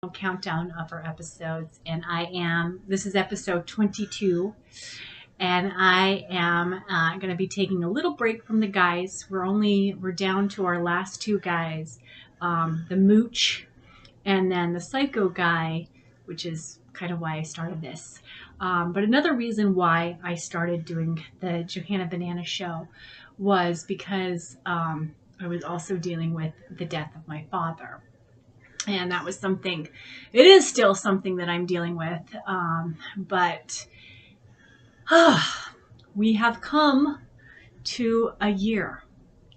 countdown of our episodes, and this is episode 22, and I am going to be taking a little break from the guys. We're down to our last two guys, the Mooch and then the Psycho guy, which is kind of why I started this. But another reason why I started doing the Johanna Banana show was because I was also dealing with the death of my father. And that was something, it is still something that I'm dealing with. But we have come to a year.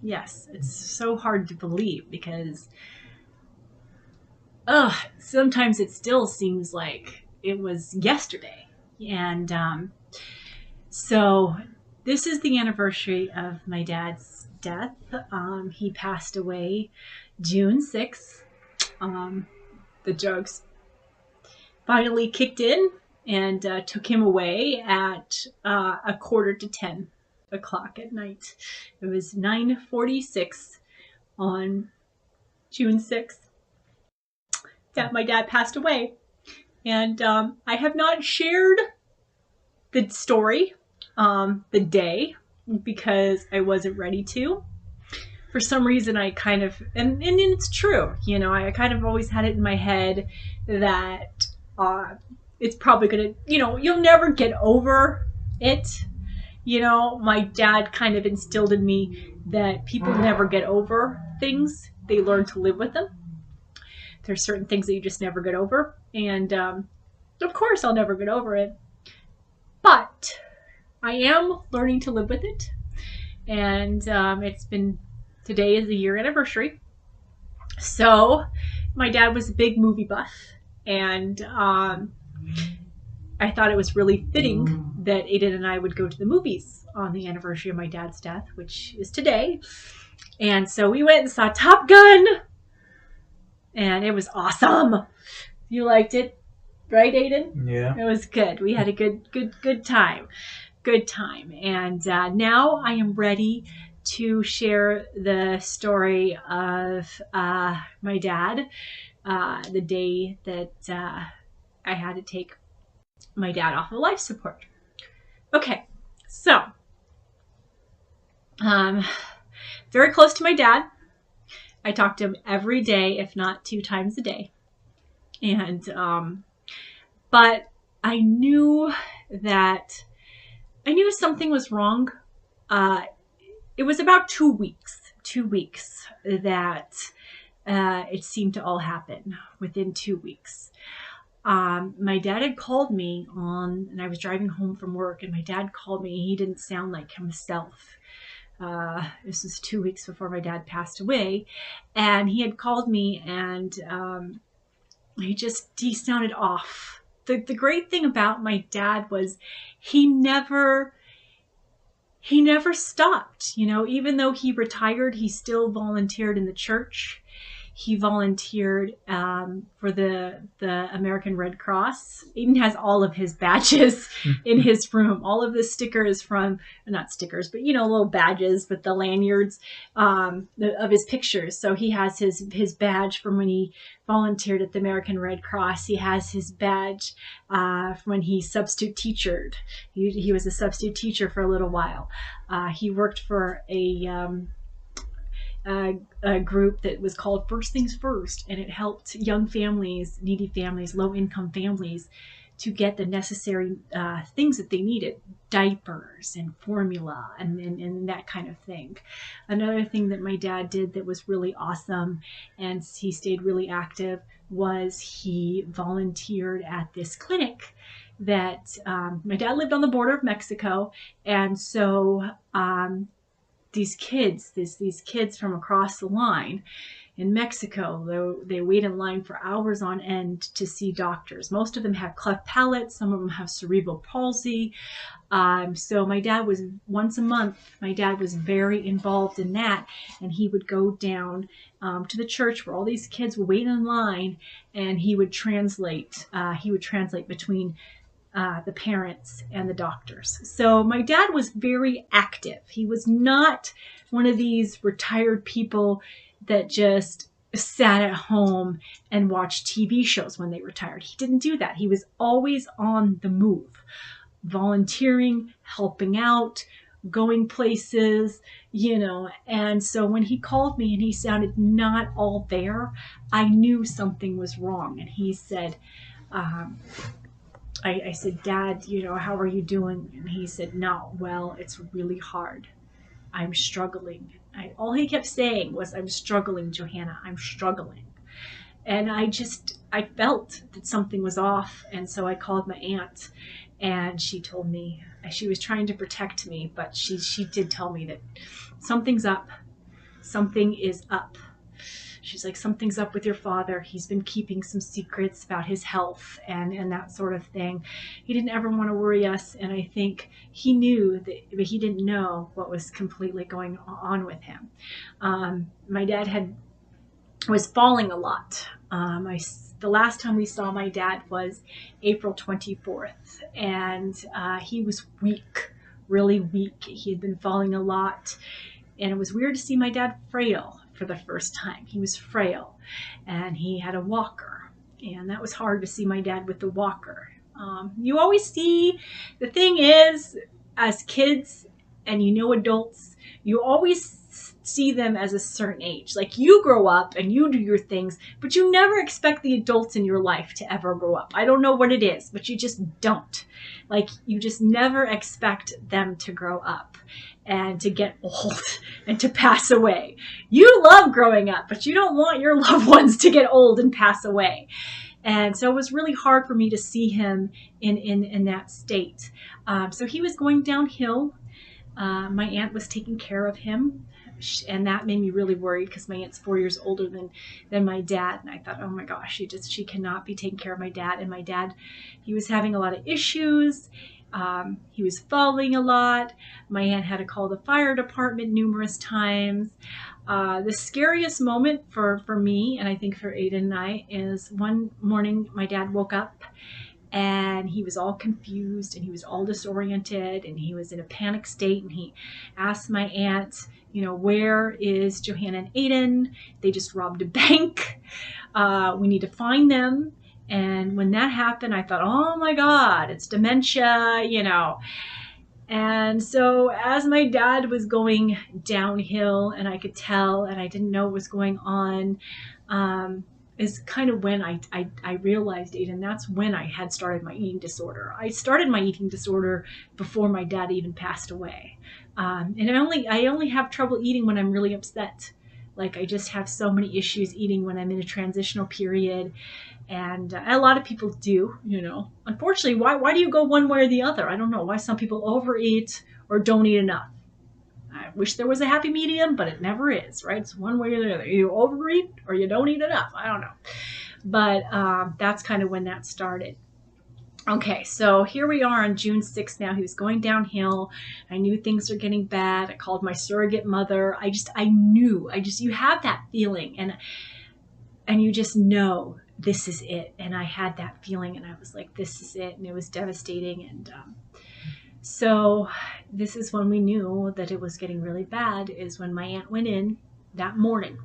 Yes, it's so hard to believe because sometimes it still seems like it was yesterday. And so this is the anniversary of my dad's death. He passed away June 6th. The drugs finally kicked in and took him away at 9:45 at night. It was 9:46 on June 6th that my dad passed away. And I have not shared the story, the day, because I wasn't ready to. For some reason, I kind of, and it's true, I kind of always had it in my head that it's probably going to, you'll never get over it. My dad kind of instilled in me that people never get over things. They learn to live with them. There's certain things that you just never get over. And of course, I'll never get over it. But I am learning to live with it. And today is the year anniversary. So my dad was a big movie buff. And I thought it was really fitting that Aiden and I would go to the movies on the anniversary of my dad's death, which is today. And so we went and saw Top Gun. And it was awesome. You liked it, right, Aiden? Yeah. It was good. We had a good time. Good time. And now I am ready to share the story of my dad, the day that I had to take my dad off of life support. Okay, so very close to my dad. I talk to him every day, if not 2 times a day. And but I knew something was wrong. It was about 2 weeks that it seemed to all happen within 2 weeks. My dad had called me and I was driving home from work, and my dad called me. He didn't sound like himself. This was 2 weeks before my dad passed away, and he had called me, and he sounded off. The great thing about my dad was he never stopped. Even though he retired, he still volunteered in the church. He volunteered for the American Red Cross. Aiden has all of his badges in his room. All of the stickers not stickers, but little badges with the lanyards of his pictures. So he has his badge from when he volunteered at the American Red Cross. He has his badge from when he substitute teachered. He was a substitute teacher for a little while. He worked for a group that was called First Things First, and it helped young families, needy families, low-income families to get the necessary things that they needed, diapers and formula and that kind of thing. Another thing that my dad did that was really awesome, and he stayed really active, was he volunteered at this clinic that my dad lived on the border of Mexico, and so these kids from across the line in Mexico, they wait in line for hours on end to see doctors. Most of them have cleft palate. Some of them have cerebral palsy. So my dad was once a month. My dad was very involved in that, and he would go down to the church where all these kids would wait in line, and he would translate. He would translate between the parents and the doctors. So my dad was very active. He was not one of these retired people that just sat at home and watched TV shows when they retired. He didn't do that. He was always on the move, volunteering, helping out, going places, And so when he called me and he sounded not all there, I knew something was wrong. And he said, um, I said, Dad, how are you doing? And he said, not well. It's really hard. I'm struggling. All he kept saying was, I'm struggling, Johanna. I'm struggling. And I felt that something was off. And so I called my aunt, and she told me, she was trying to protect me, but she did tell me that something's up. Something is up. She's like, something's up with your father. He's been keeping some secrets about his health and that sort of thing. He didn't ever want to worry us. And I think he knew that, but he didn't know what was completely going on with him. My dad was falling a lot. The last time we saw my dad was April 24th, and he was weak, really weak. He had been falling a lot, and it was weird to see my dad frail for the first time. He was frail, and he had a walker, and that was hard to see my dad with the walker. You always see, the thing is, as kids and adults, you always see them as a certain age. Like, you grow up and you do your things, but you never expect the adults in your life to ever grow up. I don't know what it is, but you just don't. Like, you just never expect them to grow up and to get old and to pass away. You love growing up, but you don't want your loved ones to get old and pass away. And so it was really hard for me to see him in that state. So he was going downhill. My aunt was taking care of him, and that made me really worried because my aunt's 4 years older than my dad. And I thought, oh my gosh, she cannot be taking care of my dad. And my dad, he was having a lot of issues. He was falling a lot. My aunt had to call the fire department numerous times. The scariest moment for me, and I think for Aiden and I, is one morning my dad woke up and he was all confused and he was all disoriented and he was in a panic state, and he asked my aunt, where is Johanna and Aiden? They just robbed a bank. We need to find them. And when that happened, I thought, oh my God, it's dementia, And so as my dad was going downhill, and I could tell, and I didn't know what was going on, is kind of when I realized, Aiden, that's when I had started my eating disorder. I started my eating disorder before my dad even passed away. And I only have trouble eating when I'm really upset. Like, I just have so many issues eating when I'm in a transitional period. And a lot of people do, Unfortunately, why do you go one way or the other? I don't know why some people overeat or don't eat enough. I wish there was a happy medium, but it never is, right? It's one way or the other. You overeat or you don't eat enough. I don't know. But that's kind of when that started. Okay, so here we are on June 6th now. He was going downhill. I knew things were getting bad. I called my surrogate mother. I knew. You have that feeling, and you just know this is it. And I had that feeling, and I was like, this is it. And it was devastating. And so this is when we knew that it was getting really bad, is when my aunt went in that morning.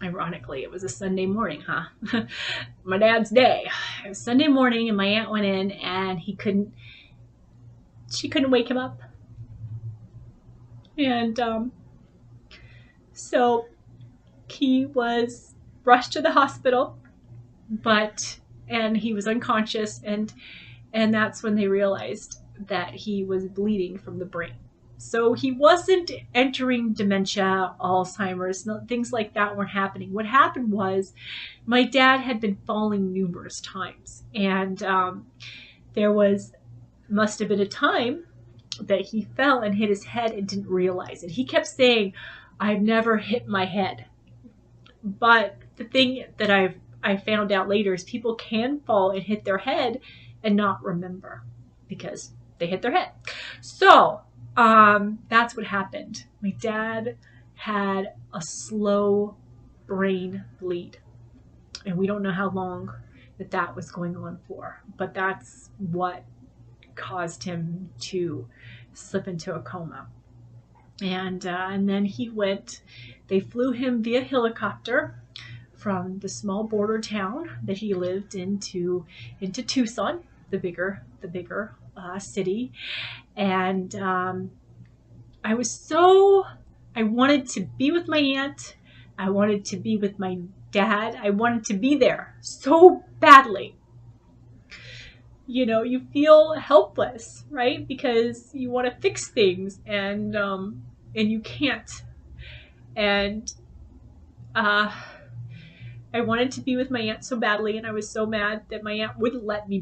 Ironically, it was a Sunday morning, huh? My dad's day. It was Sunday morning, and my aunt went in, and she couldn't wake him up. And so he was rushed to the hospital, and he was unconscious, and that's when they realized that he was bleeding from the brain. So he wasn't entering dementia, Alzheimer's, things like that weren't happening. What happened was my dad had been falling numerous times, and there must have been a time that he fell and hit his head and didn't realize it. He kept saying, I've never hit my head. But the thing that I found out later is people can fall and hit their head and not remember because they hit their head. So that's what happened. My dad had a slow brain bleed, and we don't know how long that was going on for, but that's what caused him to slip into a coma. And then they flew him via helicopter from the small border town that he lived into Tucson, the bigger city. And I wanted to be with my aunt. I wanted to be with my dad. I wanted to be there so badly. You feel helpless, right? Because you want to fix things and you can't. And I wanted to be with my aunt so badly, and I was so mad that my aunt wouldn't let me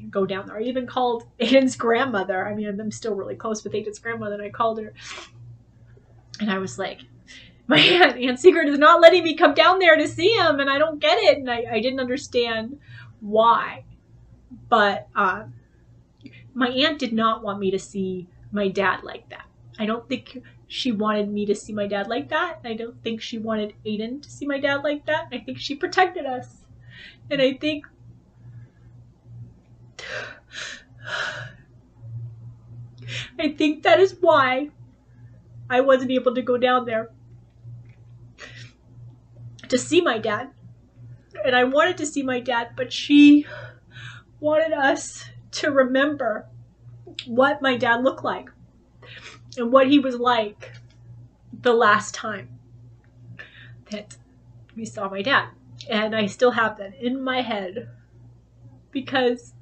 go down there. I even called Aiden's grandmother. I mean, I'm still really close with Aiden's grandmother, and I called her. And I was like, my Aunt Sigrid is not letting me come down there to see him, and I don't get it. And I didn't understand why. But my aunt did not want me to see my dad like that. I don't think she wanted me to see my dad like that. I don't think she wanted Aiden to see my dad like that. I think she protected us. And I think that is why I wasn't able to go down there to see my dad. And I wanted to see my dad, but she wanted us to remember what my dad looked like and what he was like the last time that we saw my dad. And I still have that in my head, because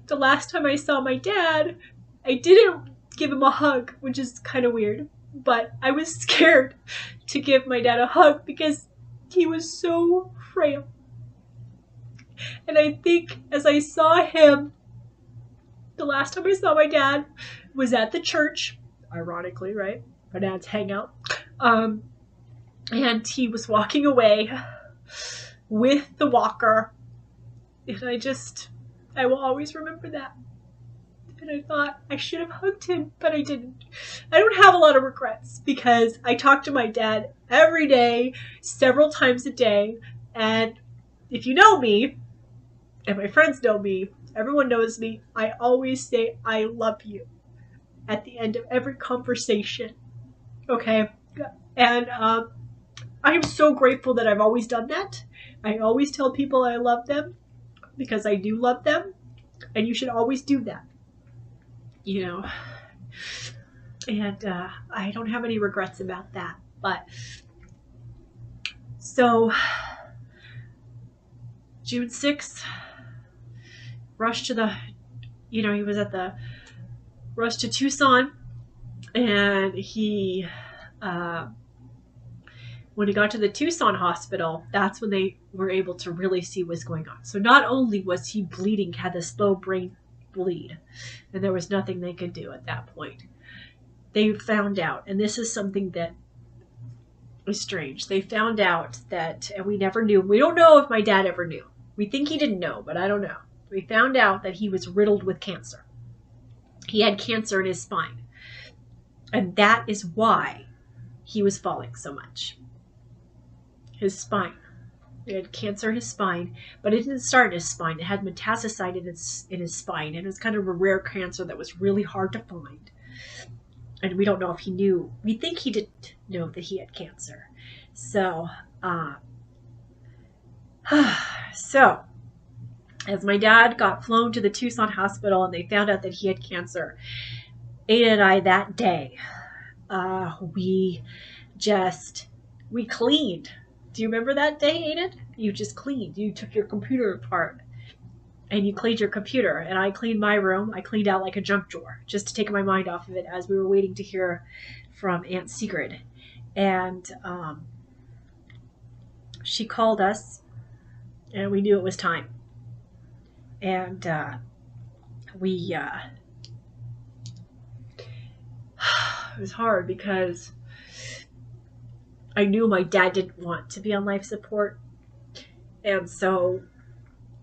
the last time I saw my dad, I didn't give him a hug, which is kind of weird, but I was scared to give my dad a hug because he was so frail. And I think as I saw him, the last time I saw my dad was at the church, ironically, right? My dad's hangout. And he was walking away with the walker. And I will always remember that. And I thought I should have hugged him, but I didn't. I don't have a lot of regrets because I talk to my dad every day, several times a day. And if you know me, and my friends know me, everyone knows me, I always say I love you at the end of every conversation. Okay? And I'm so grateful that I've always done that. I always tell people I love them because I do love them. And you should always do that. And I don't have any regrets about that. But so June 6th, rushed to he was at the rush to Tucson, and he when he got to the Tucson hospital, that's when they were able to really see what's going on. So not only was he bleeding, had this slow brain bleed, and there was nothing they could do at that point. They found out, and this is something that was strange. They found out that, and we never knew. We don't know if my dad ever knew. We think he didn't know, but I don't know. We found out that he was riddled with cancer. He had cancer in his spine. And that is why he was falling so much. His spine. He had cancer in his spine, but it didn't start in his spine. It had metastasized in his spine, and it was kind of a rare cancer that was really hard to find. And we don't know if he knew. We think he didn't know that he had cancer. So, as my dad got flown to the Tucson hospital and they found out that he had cancer, Ada and I that day, we cleaned. Do you remember that day, Aiden? You just cleaned. You took your computer apart and you cleaned your computer. And I cleaned my room. I cleaned out like a junk drawer just to take my mind off of it as we were waiting to hear from Aunt Sigrid. And she called us and we knew it was time. And it was hard because I knew my dad didn't want to be on life support. And so,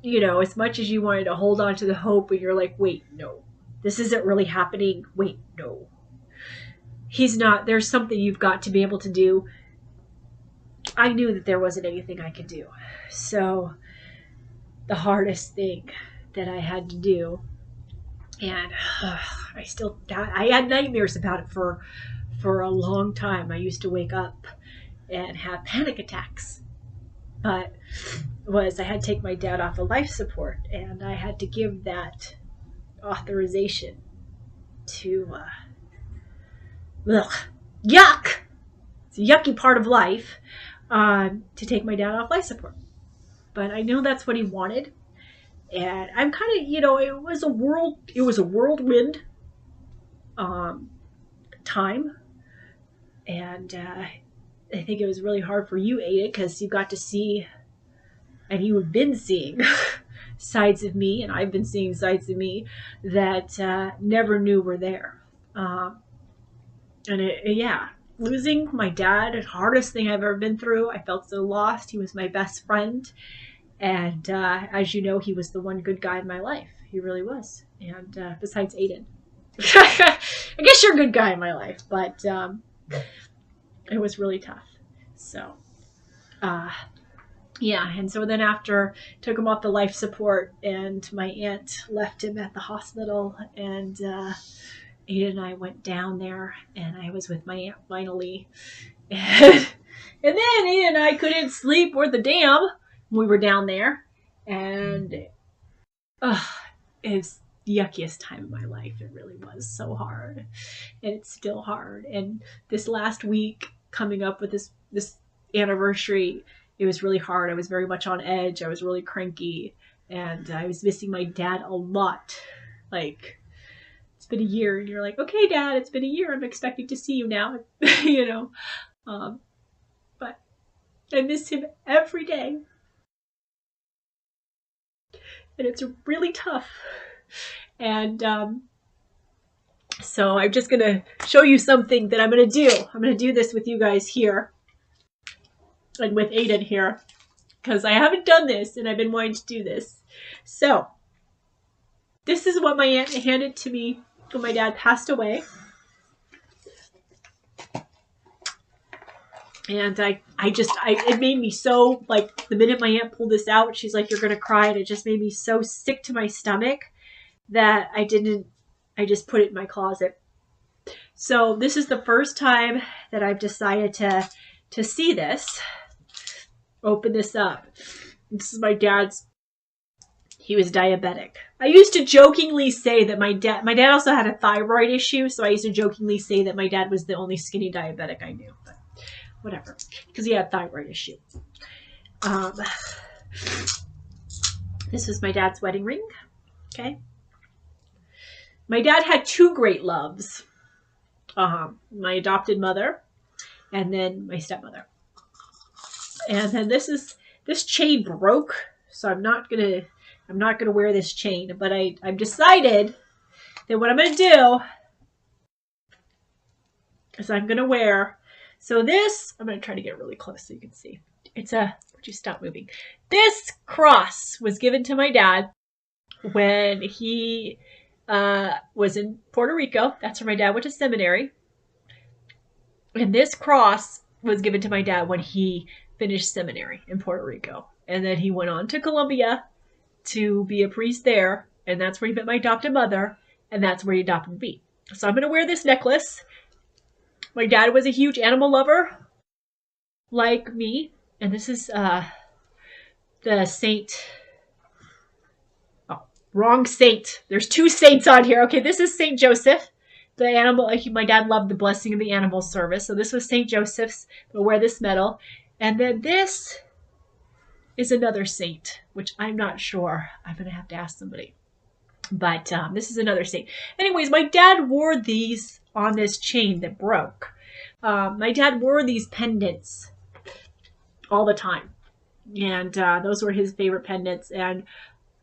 as much as you wanted to hold on to the hope, and you're like, wait, no, this isn't really happening. Wait, no, he's not. There's something you've got to be able to do. I knew that there wasn't anything I could do. So the hardest thing that I had to do And I had nightmares about it for a long time. I used to wake up and have panic attacks. But I had to take my dad off of life support, and I had to give that authorization to ugh, yuck. It's a yucky part of life, to take my dad off life support. But I know that's what he wanted, and I'm kind of, it was a whirlwind um, time, and I think it was really hard for you, Ada, because you got to see, and you have been seeing sides of me, and I've been seeing sides of me that never knew were there. Um, yeah, losing my dad, the hardest thing I've ever been through. I felt so lost. He was my best friend, and as you know, he was the one good guy in my life. He really was. And besides Aiden, I guess you're a good guy in my life, but it was really tough. So, uh, yeah, and so then after took him off the life support, and my aunt left him at the hospital, and Ada and I went down there, and I was with my aunt finally, and then Ada and I couldn't sleep worth a damn. We were down there, and uh, it was the yuckiest time of my life. It really was so hard, and it's still hard. And this last week, coming up with this anniversary, it was really hard. I was very much on edge. I was really cranky, and I was missing my dad a lot. Like, it's been a year, and you're like, okay, Dad, it's been a year. I'm expecting to see you now, you know. Um, but I miss him every day, and it's really tough. And so I'm just gonna show you something that I'm gonna do. I'm gonna do this with you guys here, and with Aiden here, because I haven't done this, and I've been wanting to do this. So this is what my aunt handed to me when my dad passed away. And it made me so, like, the minute my aunt pulled this out, she's like, you're going to cry. And it just made me so sick to my stomach that I just put it in my closet. So this is the first time that I've decided to see this. Open this up. This is my dad's. He was diabetic. I used to jokingly say that my dad also had a thyroid issue. So I used to jokingly say that my dad was the only skinny diabetic I knew. But whatever, because he had a thyroid issue. This was my dad's wedding ring. Okay. My dad had two great loves. My adopted mother, and then my stepmother. And then this chain broke, so I'm not gonna wear this chain. But I've decided that what I'm gonna do is I'm gonna wear. So this, I'm going to try to get really close so you can see. Would you stop moving? This cross was given to my dad when he was in Puerto Rico. That's where my dad went to seminary. And this cross was given to my dad when he finished seminary in Puerto Rico. And then he went on to Colombia to be a priest there. And that's where he met my adopted mother. And that's where he adopted me. So I'm going to wear this necklace. My dad was a huge animal lover, like me, and this is the saint. Oh, wrong saint. There's two saints on here. Okay, this is Saint Joseph, the animal. My dad loved the blessing of the animal service, so this was Saint Joseph's. I'll wear this medal, and then this is another saint, which I'm not sure. I'm gonna have to ask somebody. But this is another saint. Anyways, my dad wore these on this chain that broke. My dad wore these pendants all the time. And those were his favorite pendants. And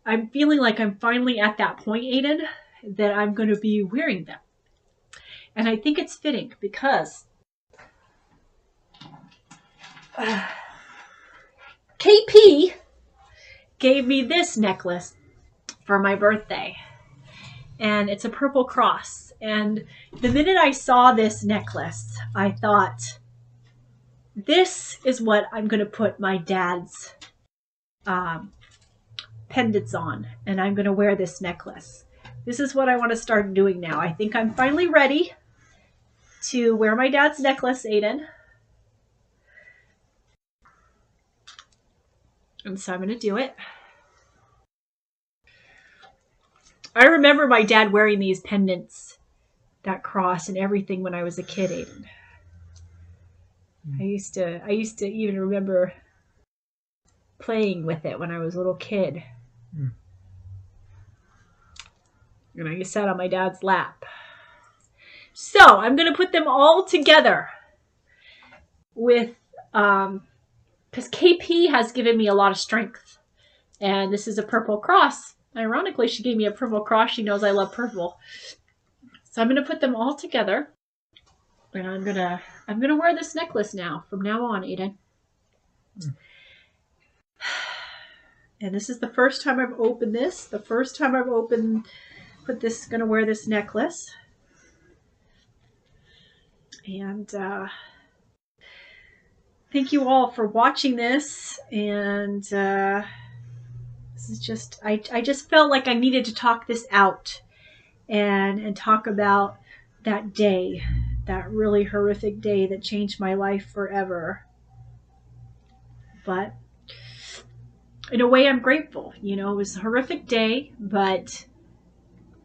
I'm feeling like I'm finally at that point, Aiden, that I'm going to be wearing them. And I think it's fitting because KP gave me this necklace for my birthday. And it's a purple cross. And the minute I saw this necklace, I thought, this is what I'm going to put my dad's pendants on. And I'm going to wear this necklace. this is what I want to start doing now. I think I'm finally ready to wear my dad's necklace, Aiden. And so I'm going to do it. I remember my dad wearing these pendants, that cross and everything when I was a kid, Aiden. I used to even remember playing with it when I was a little kid. And I sat on my dad's lap. So I'm going to put them all together with, because KP has given me a lot of strength. And this is a purple cross. Ironically, she gave me a purple cross. She knows I love purple. So I'm going to put them all together. And I'm gonna wear this necklace now, from now on, Aiden. And this is the first time I've opened this. The first time I've gonna wear this necklace. And thank you all for watching this. And this is just, I just felt like I needed to talk this out and talk about that day, that really horrific day that changed my life forever. But in a way, I'm grateful. You know, it was a horrific day, but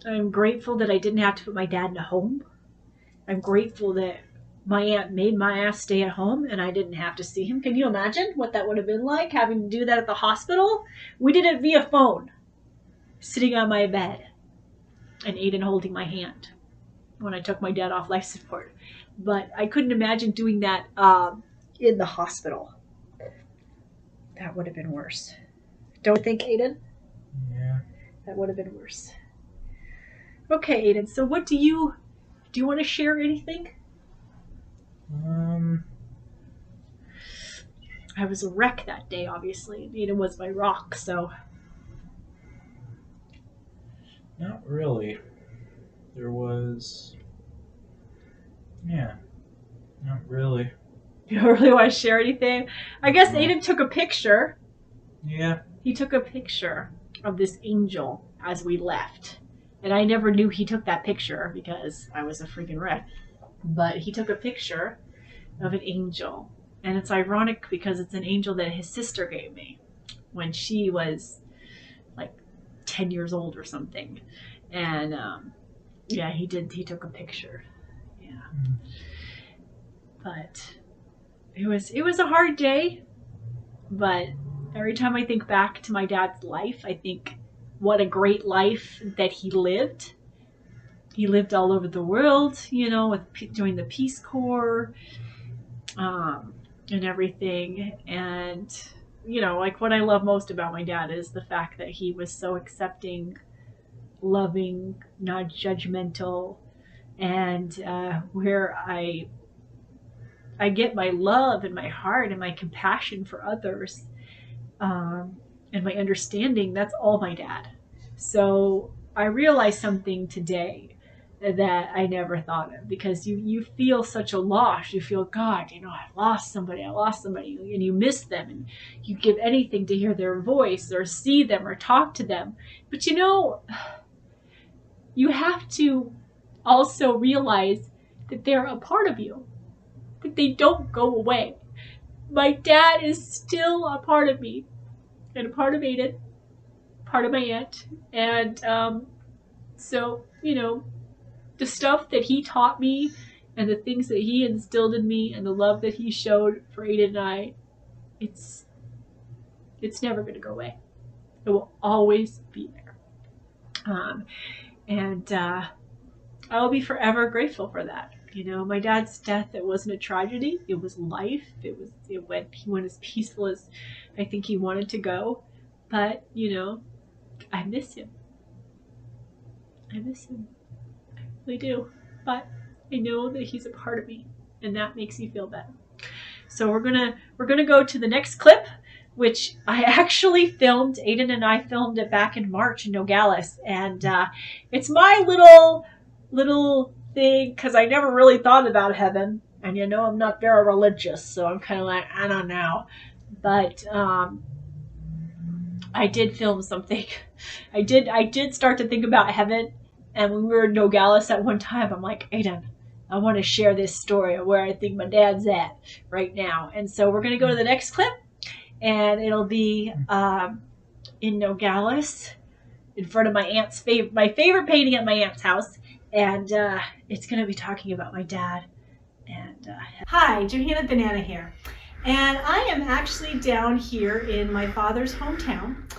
I'm grateful that I didn't have to put my dad in a home. I'm grateful that my aunt made my ass stay at home and I didn't have to see him. Can you imagine what that would have been like, having to do that at the hospital? We did it via phone, sitting on my bed, and Aiden holding my hand when I took my dad off life support. But I couldn't imagine doing that in the hospital. That would have been worse. Don't you think, Aiden? Yeah. That would have been worse. Okay, Aiden, so what do you want to share anything? I was a wreck that day, obviously. Aiden was my rock, so. Not really. There was... Yeah. Not really. You don't really want to share anything? I guess Aiden took a picture. Yeah. He took a picture of this angel as we left. And I never knew he took that picture because I was a freaking wreck. But he took a picture of an angel. And it's ironic because it's an angel that his sister gave me when she was like 10 years old or something. And yeah, he took a picture. Yeah. But it was a hard day. But every time I think back to my dad's life, I think what a great life that he lived. He lived all over the world, you know, joined the Peace Corps, and everything. And, you know, like what I love most about my dad is the fact that he was so accepting, loving, not judgmental, and where I get my love and my heart and my compassion for others, and my understanding, that's all my dad. So I realized something today that I never thought of, because you feel such a loss. You feel, God, you know, I lost somebody, and you miss them, and you give anything to hear their voice or see them or talk to them. But you know, you have to also realize that they're a part of you, that they don't go away. My dad is still a part of me, and a part of Aiden, part of my aunt. And so, you know, the stuff that he taught me and the things that he instilled in me and the love that he showed for Aiden and I, it's never going to go away. It will always be there. And I'll be forever grateful for that. You know, my dad's death, it wasn't a tragedy. It was life. He went as peaceful as I think he wanted to go. But, you know, I miss him. I really do. But I know that he's a part of me, and that makes me feel better. So we're gonna go to the next clip, which I actually filmed. Aiden and I filmed it back in March in Nogales, and it's my little thing, because I never really thought about heaven, and you know I'm not very religious, so I'm kind of like, I don't know. But I did film something. I did start to think about heaven. And when we were in Nogales at one time, I'm like, Aiden, I want to share this story of where I think my dad's at right now. And so we're going to go to the next clip, and it'll be in Nogales in front of my favorite painting at my aunt's house. And it's going to be talking about my dad. And Hi, Johanna Banana here. And I am actually down here in my father's hometown.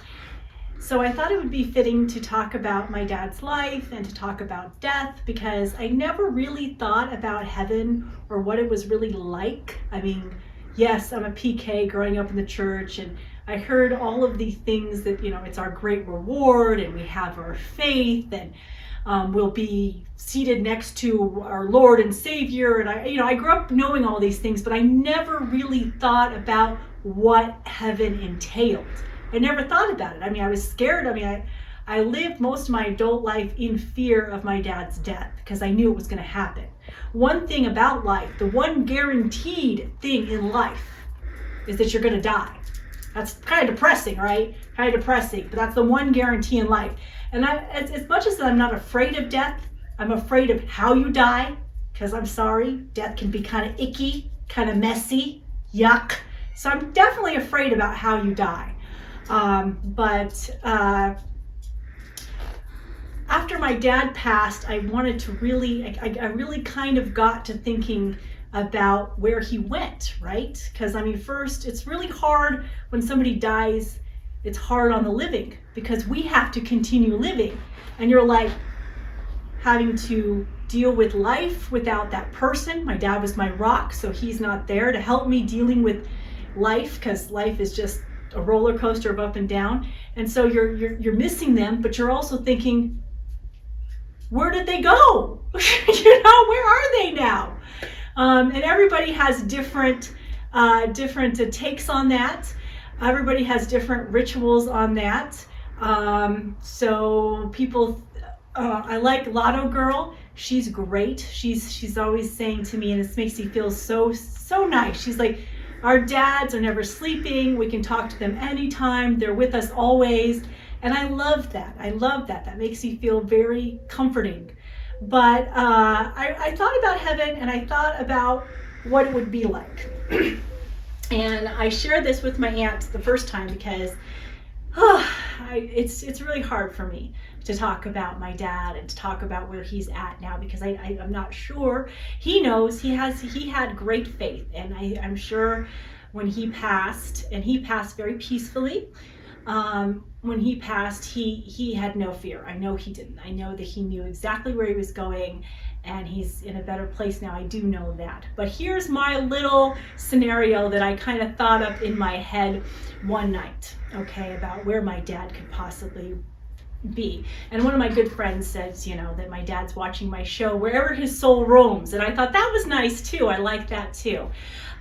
So I thought it would be fitting to talk about my dad's life and to talk about death, because I never really thought about heaven or what it was really like. I mean, yes, I'm a PK growing up in the church, and I heard all of these things that, it's our great reward, and we have our faith, and we'll be seated next to our Lord and Savior. And I grew up knowing all these things, but I never really thought about what heaven entailed. I never thought about it. I mean, I was scared. I mean, I lived most of my adult life in fear of my dad's death because I knew it was going to happen. One thing about life, the one guaranteed thing in life is that you're going to die. That's kind of depressing, right? Kind of depressing, but that's the one guarantee in life. And as much as I'm not afraid of death, I'm afraid of how you die, because I'm sorry, death can be kind of icky, kind of messy, yuck. So I'm definitely afraid about how you die. But after my dad passed, I wanted to I really kind of got to thinking about where he went, right? Because first, it's really hard when somebody dies. It's hard on the living because we have to continue living, and you're like having to deal with life without that person. My dad was my rock, so he's not there to help me dealing with life, because life is just a roller coaster of up and down. And so you're missing them, but you're also thinking, where did they go? Where are they now? And everybody has different takes on that. Everybody has different rituals on that. So people, I like Lotto Girl. She's great. She's always saying to me, and this makes me feel so nice. She's like, our dads are never sleeping. We can talk to them anytime. They're with us always. And I love that. That makes me feel very comforting. But I thought about heaven, and I thought about what it would be like. And I shared this with my aunt the first time because it's really hard for me to talk about my dad and to talk about where he's at now, because I'm not sure. He knows he had great faith, and I'm sure when he passed, and he passed very peacefully. When he passed, he had no fear. I know he didn't. I know that he knew exactly where he was going, and he's in a better place now. I do know that. But here's my little scenario that I kind of thought up in my head one night, okay, about where my dad could possibly be. And one of my good friends says, that my dad's watching my show wherever his soul roams. And I thought that was nice too. I like that too.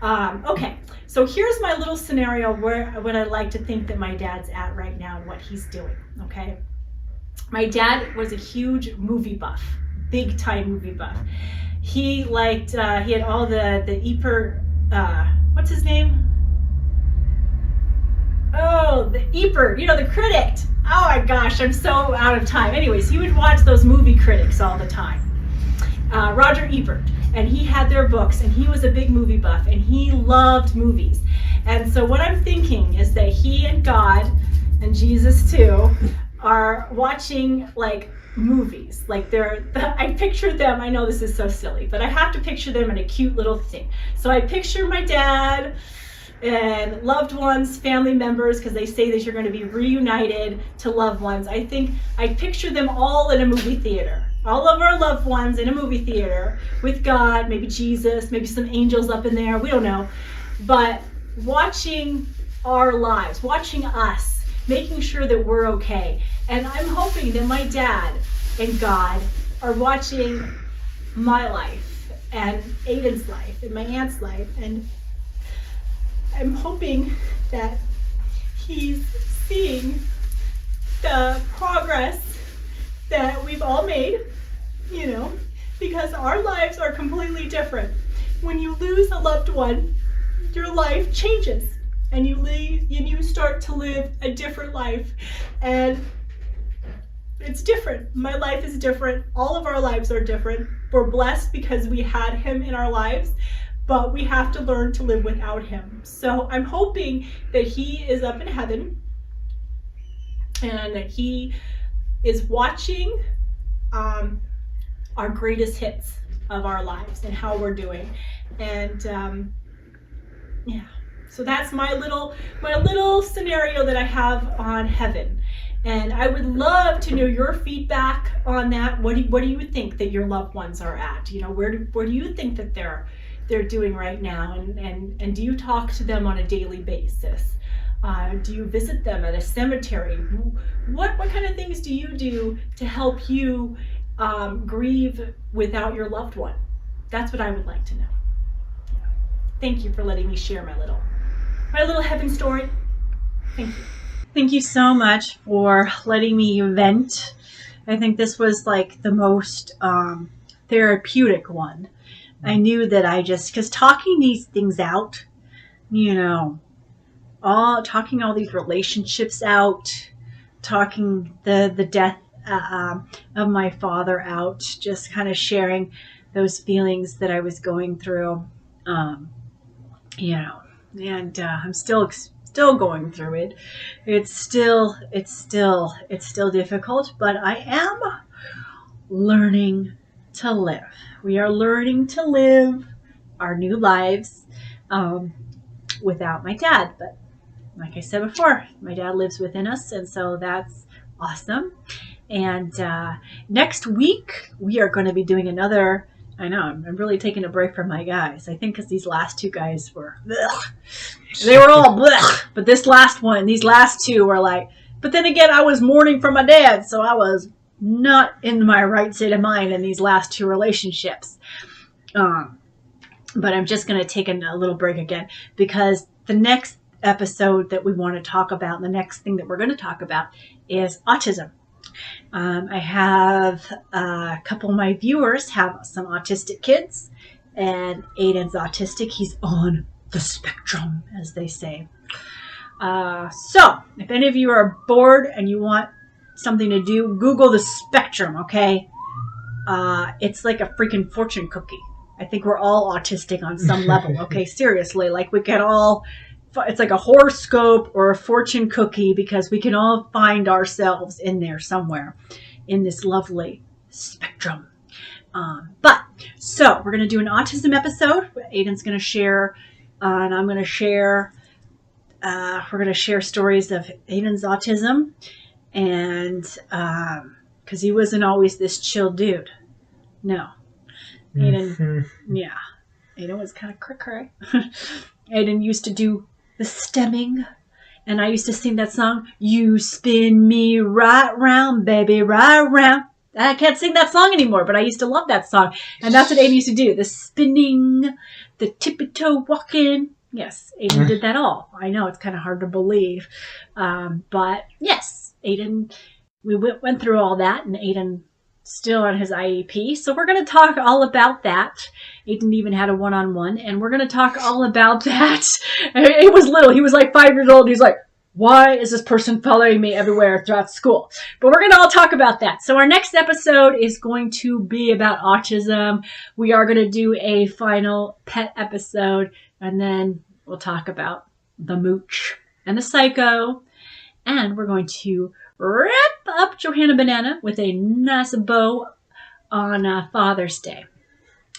Okay, so here's my little scenario what I like to think that my dad's at right now and what he's doing, okay? My dad was a huge movie buff, big time movie buff. He liked, he had all the Eper, what's his name? Oh, the Ebert, the critic. Oh my gosh, I'm so out of time. Anyways, he would watch those movie critics all the time. Roger Ebert, and he had their books, and he was a big movie buff, and he loved movies. And so what I'm thinking is that he and God, and Jesus too, are watching like movies. Like I picture them, I know this is so silly, but I have to picture them in a cute little thing. So I picture my dad and loved ones, family members, because they say that you're going to be reunited to loved ones. I think I picture them all in a movie theater. All of our loved ones in a movie theater with God, maybe Jesus, maybe some angels up in there, we don't know. But watching our lives, watching us, making sure that we're okay. And I'm hoping that my dad and God are watching my life and Aiden's life and my aunt's life, and I'm hoping that he's seeing the progress that we've all made, because our lives are completely different. When you lose a loved one, your life changes. and you start to live a different life. And it's different. My life is different. All of our lives are different. We're blessed because we had him in our lives, but we have to learn to live without him. So I'm hoping that he is up in heaven and that he is watching our greatest hits of our lives and how we're doing. And yeah, so that's my little scenario that I have on heaven. And I would love to know your feedback on that. What do you think that your loved ones are at? You know, where do you think that they're doing right now? And do you talk to them on a daily basis? Do you visit them at a cemetery? What kind of things do you do to help you grieve without your loved one? That's what I would like to know. Thank you for letting me share my little heaven story. Thank you. Thank you so much for letting me vent. I think this was like the most therapeutic one. I knew that because talking these things out, you know, talking all these relationships out, talking the death of my father out, just kind of sharing those feelings that I was going through, you know, and I'm still going through it. It's still difficult, but I am learning to live. We are learning to live our new lives without my dad. But like I said before, my dad lives within us, and so that's awesome. And next week, we are going to be doing another. I know, I'm really taking a break from my guys. I think because these last two guys were, they were all blech. But these last two were like, but then again, I was mourning for my dad, so I was not in my right state of mind in these last two relationships. But I'm just going to take a little break again, because the next episode that we want to talk about, the next thing that we're going to talk about is autism. I have a couple of my viewers have some autistic kids, and Aiden's autistic. He's on the spectrum, as they say. So if any of you are bored and you want something to do, Google the spectrum, okay? It's like a freaking fortune cookie. I think we're all autistic on some level, okay? Seriously, like we can all... It's like a horoscope or a fortune cookie, because we can all find ourselves in there somewhere in this lovely spectrum. So we're going to do an autism episode. Aiden's going to share, and I'm going to share, we're going to share stories of Aiden's autism, and because he wasn't always this chill dude. No. Aiden, yeah. Aiden was kind of cray-cray. Aiden used to do the stemming, and I used to sing that song, "You spin me right round, baby, right round." I can't sing that song anymore, but I used to love that song, and that's what Aiden used to do, the spinning, the tippy-toe walking. Yes, Aiden did that all. I know, it's kind of hard to believe, but yes, Aiden, we went through all that, and Aiden still on his IEP, so we're going to talk all about that. Aiden even had a one-on-one, and we're going to talk all about that. It was little. He was like 5 years old. He's like, why is this person following me everywhere throughout school? But we're going to all talk about that. So our next episode is going to be about autism. We are going to do a final pet episode, and then we'll talk about the mooch and the psycho, and we're going to wrap up Johanna Banana with a nice bow on Father's Day.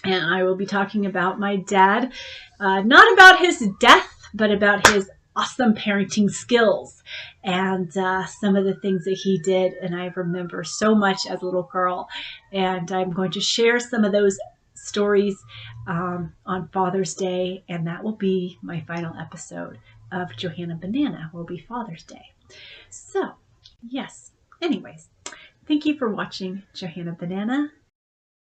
And I will be talking about my dad, not about his death, but about his awesome parenting skills and some of the things that he did. And I remember so much as a little girl. And I'm going to share some of those stories on Father's Day. And that will be my final episode of Johanna Banana, will be Father's Day. So, yes. Anyways, thank you for watching Johanna Banana.